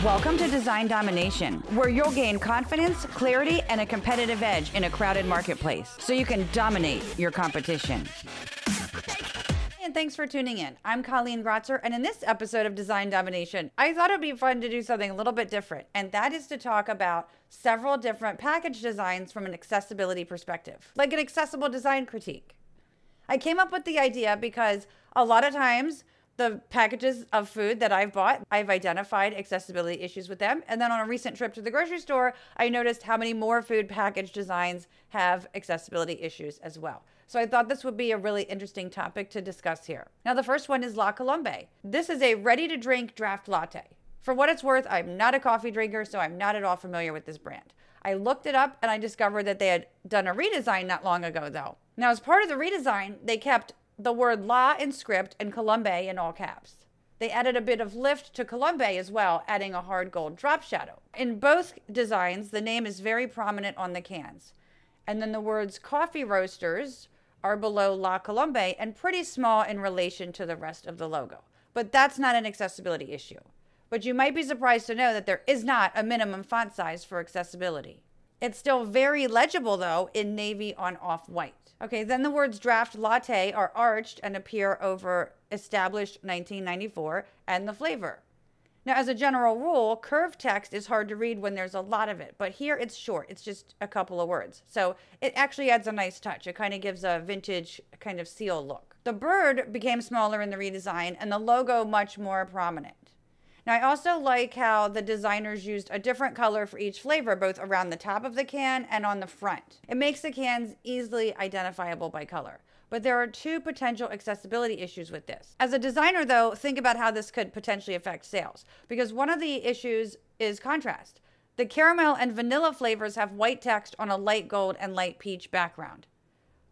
Welcome to Design Domination, where you'll gain confidence, clarity, and a competitive edge in a crowded marketplace so you can dominate your competition. And thanks for tuning in. I'm Colleen Grotzer, and in this episode of Design Domination, I thought it'd be fun to do something a little bit different, and that is to talk about several different package designs from an accessibility perspective, like an accessible design critique. I came up with the idea because a lot of times the packages of food that I've bought, I've identified accessibility issues with them. And then on a recent trip to the grocery store, I noticed how many more food package designs have accessibility issues as well. So I thought this would be a really interesting topic to discuss here. Now, the first one is La Colombe. This is a ready-to-drink draft latte. For what it's worth, I'm not a coffee drinker, so I'm not at all familiar with this brand. I looked it up and I discovered that they had done a redesign not long ago, though. Now, as part of the redesign, they kept the word La in script and Colombe in all caps. They added a bit of lift to Colombe as well, adding a hard gold drop shadow. In both designs, the name is very prominent on the cans. And then the words coffee roasters are below La Colombe and pretty small in relation to the rest of the logo. But that's not an accessibility issue. But you might be surprised to know that there is not a minimum font size for accessibility. It's still very legible, though, in navy on off-white. Okay, then the words draft latte are arched and appear over established 1994 and the flavor. Now, as a general rule, curved text is hard to read when there's a lot of it, but here it's short. It's just a couple of words. So it actually adds a nice touch. It kind of gives a vintage kind of seal look. The bird became smaller in the redesign and the logo much more prominent. Now, I also like how the designers used a different color for each flavor, both around the top of the can and on the front. It makes the cans easily identifiable by color. But there are two potential accessibility issues with this. As a designer, though, think about how this could potentially affect sales, because one of the issues is contrast. The caramel and vanilla flavors have white text on a light gold and light peach background.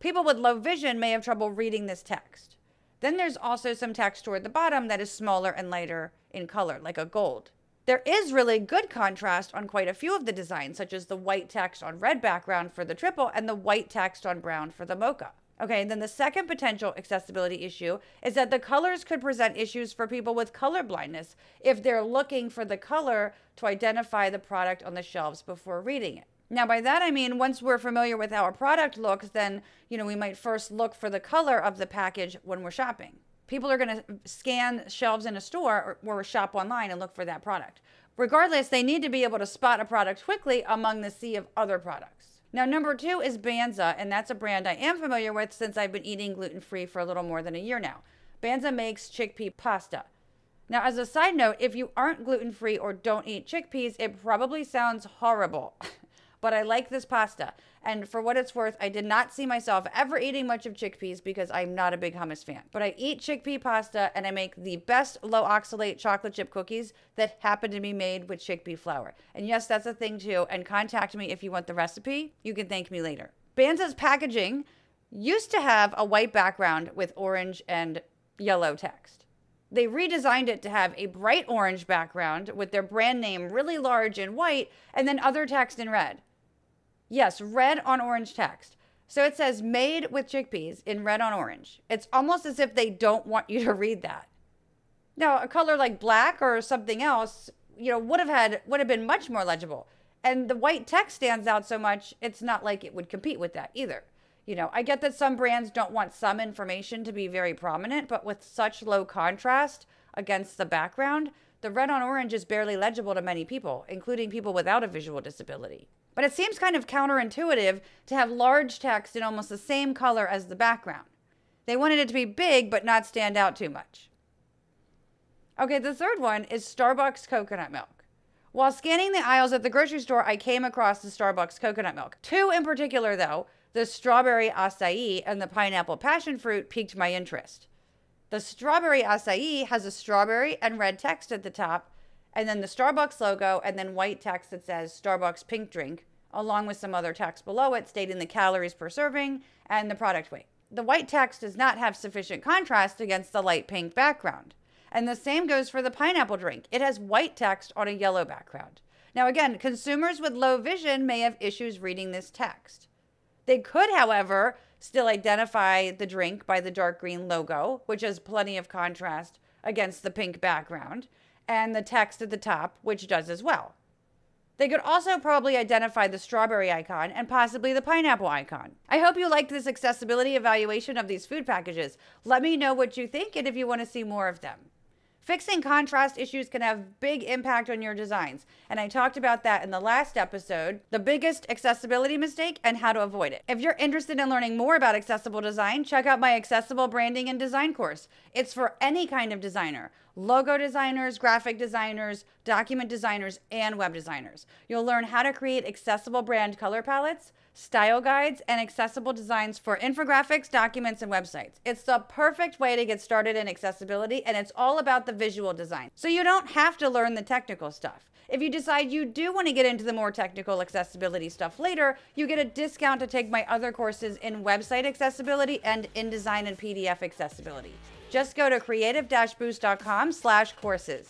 People with low vision may have trouble reading this text. Then there's also some text toward the bottom that is smaller and lighter in color, like a gold. There is really good contrast on quite a few of the designs, such as the white text on red background for the triple and the white text on brown for the mocha. Okay, then the second potential accessibility issue is that the colors could present issues for people with color blindness if they're looking for the color to identify the product on the shelves before reading it. Now, by that, I mean, once we're familiar with how a product looks, then, we might first look for the color of the package when we're shopping. People are going to scan shelves in a store or shop online and look for that product. Regardless, they need to be able to spot a product quickly among the sea of other products. Now, number two is Banza, and that's a brand I am familiar with since I've been eating gluten-free for a little more than a year now. Banza makes chickpea pasta. Now, as a side note, if you aren't gluten-free or don't eat chickpeas, it probably sounds horrible. But I like this pasta. And for what it's worth, I did not see myself ever eating much of chickpeas because I'm not a big hummus fan. But I eat chickpea pasta and I make the best low oxalate chocolate chip cookies that happen to be made with chickpea flour. And yes, that's a thing too. And contact me if you want the recipe. You can thank me later. Banza's packaging used to have a white background with orange and yellow text. They redesigned it to have a bright orange background with their brand name really large in white and then other text in red. Yes, red on orange text. So it says made with chickpeas in red on orange. It's almost as if they don't want you to read that. Now, a color like black or something else, would have been much more legible. And the white text stands out so much, it's not like it would compete with that either. I get that some brands don't want some information to be very prominent, but with such low contrast against the background, the red on orange is barely legible to many people, including people without a visual disability. But it seems kind of counterintuitive to have large text in almost the same color as the background. They wanted it to be big but not stand out too much. Okay, the third one is Starbucks coconut milk. While scanning the aisles at the grocery store, I came across the Starbucks coconut milk. Two in particular, though, the strawberry acai and the pineapple passion fruit, piqued my interest. The strawberry acai has a strawberry and red text at the top, and then the Starbucks logo, and then white text that says Starbucks pink drink, along with some other text below it stating the calories per serving and the product weight. The white text does not have sufficient contrast against the light pink background. And the same goes for the pineapple drink. It has white text on a yellow background. Now again, consumers with low vision may have issues reading this text. They could, however, still identify the drink by the dark green logo, which has plenty of contrast against the pink background. and the text at the top, which does as well. They could also probably identify the strawberry icon and possibly the pineapple icon. I hope you liked this accessibility evaluation of these food packages. Let me know what you think and if you want to see more of them. Fixing contrast issues can have big impact on your designs, and I talked about that in the last episode, the biggest accessibility mistake and how to avoid it. If you're interested in learning more about accessible design, check out my Accessible Branding and Design course. It's for any kind of designer, logo designers, graphic designers, document designers, and web designers. You'll learn how to create accessible brand color palettes, style guides, and accessible designs for infographics, documents, and websites. It's the perfect way to get started in accessibility, and it's all about the visual design. So you don't have to learn the technical stuff. If you decide you do want to get into the more technical accessibility stuff later, you get a discount to take my other courses in website accessibility and InDesign and PDF accessibility. Just go to creative-boost.com/courses.